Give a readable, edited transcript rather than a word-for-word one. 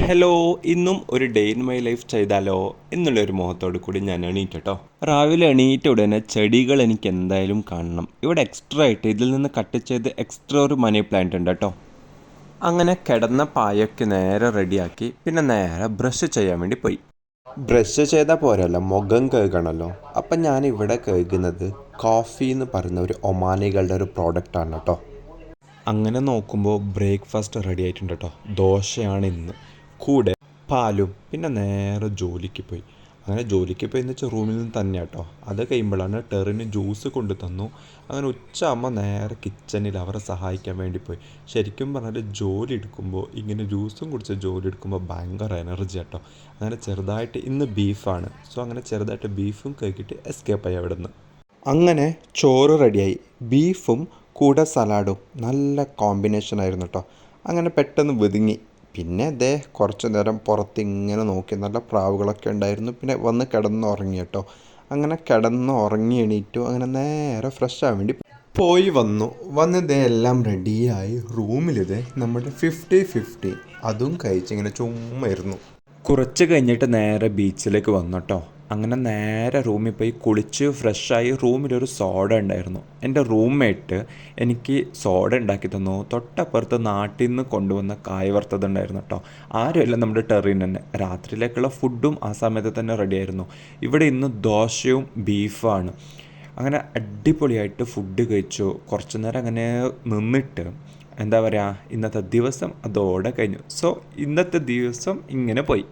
Hello, ഇന്നും ഒരു day in my life ചെയ്താലോ എന്നുള്ളൊരു മോഹത്തോടു കൂടി ഞാൻ എണീറ്റട്ടോ. രാവിലെ എണീറ്റ ഉടനെ ചെടികൾ എനിക്ക് എന്തായാലും കാണണം. ഇവിടെ എക്സ്ട്രാ ആയിട്ട് ഇതിൽ നിന്ന് കട്ട് ചെയ്ത് എക്സ്ട്രാ ഒരു മണി പ്ലാന്റ് ഉണ്ട് കേട്ടോ. അങ്ങനെ കിടന്ന പായൊക്കെ നേരെ റെഡിയാക്കി പിന്നെ നേരെ ബ്രഷ് ചെയ്യാൻ വേണ്ടി പോയി. ബ്രഷ് ചെയ്താൽ പോരല്ലോ, മുഖം കഴുകണമല്ലോ. അപ്പം ഞാൻ ഇവിടെ കഴുകുന്നത് കോഫി എന്ന് പറയുന്ന ഒരു ഒമാനികളുടെ ഒരു പ്രോഡക്റ്റാണ് കേട്ടോ. അങ്ങനെ നോക്കുമ്പോൾ ബ്രേക്ക്ഫാസ്റ്റ് റെഡി ആയിട്ടുണ്ട് കേട്ടോ. ദോശയാണ് ഇന്ന്, കൂടെ പാലും. പിന്നെ നേരെ ജോലിക്ക് പോയി. അങ്ങനെ ജോലിക്ക് പോയി എന്ന് വെച്ചാൽ റൂമിൽ നിന്ന് തന്നെ കേട്ടോ. അത് കഴിയുമ്പോഴാണ് ടെറിന് ജ്യൂസ് കൊണ്ടു തന്നു. അങ്ങനെ ഉച്ചയാകുമ്പോൾ നേരെ കിച്ചണിൽ അവരെ സഹായിക്കാൻ വേണ്ടി പോയി. ശരിക്കും പറഞ്ഞാൽ ജോലി എടുക്കുമ്പോൾ ഇങ്ങനെ ജ്യൂസും കുടിച്ച് ജോലി എടുക്കുമ്പോൾ ഭയങ്കര എനർജി കേട്ടോ. അങ്ങനെ ചെറുതായിട്ട് ഇന്ന് ബീഫാണ്, സോ അങ്ങനെ ചെറുതായിട്ട് ബീഫും കഴിക്കിട്ട് എസ്കേപ്പ് ആയി അവിടെ നിന്ന്. അങ്ങനെ ചോറ് റെഡിയായി. ബീഫും കൂടെ സലാഡും നല്ല കോമ്പിനേഷൻ ആയിരുന്നു കേട്ടോ. അങ്ങനെ പെട്ടെന്ന് ഒതുങ്ങി. പിന്നെ ദേ കുറച്ച് നേരം പുറത്ത് ഇങ്ങനെ നോക്കി. നല്ല പ്രാവുകളൊക്കെ ഉണ്ടായിരുന്നു. പിന്നെ വന്ന് കിടന്നുറങ്ങി കേട്ടോ. അങ്ങനെ കിടന്ന് ഉറങ്ങി എണീറ്റു. അങ്ങനെ നേരെ ഫ്രഷ് ആവാൻ വേണ്ടി പോയി വന്ന് ദേ എല്ലാം റെഡിയായി. റൂമിലിത് നമ്മുടെ 50-50 അതും കഴിച്ച് ഇങ്ങനെ ചുമ്മാ ഇരുന്നു. കുറച്ച് കഴിഞ്ഞിട്ട് നേരെ ബീച്ചിലേക്ക് വന്നു കേട്ടോ. അങ്ങനെ നേരെ റൂമിൽ പോയി കുളിച്ച് ഫ്രഷായി. റൂമിലൊരു സോഡ ഉണ്ടായിരുന്നു. എൻ്റെ റൂംമേറ്റ് എനിക്ക് സോഡ ഉണ്ടാക്കി തന്നു. തൊട്ടപ്പുറത്ത് നാട്ടിൽ നിന്ന് കൊണ്ടുവന്ന കായ വറുത്തതുണ്ടായിരുന്നു കേട്ടോ. ആരുമല്ല, നമ്മുടെ ടെറിൻ തന്നെ. രാത്രിയിലേക്കുള്ള ഫുഡും ആ സമയത്ത് തന്നെ റെഡിയായിരുന്നു. ഇവിടെ ഇന്ന് ദോശയും ബീഫാണ്. അങ്ങനെ അടിപൊളിയായിട്ട് ഫുഡ് കഴിച്ചു. കുറച്ച് നേരം അങ്ങനെ നിന്നിട്ട് എന്താ പറയുക, ഇന്നത്തെ ദിവസം അതോടെ കഴിഞ്ഞു. സോ ഇന്നത്തെ ദിവസം ഇങ്ങനെ പോയി.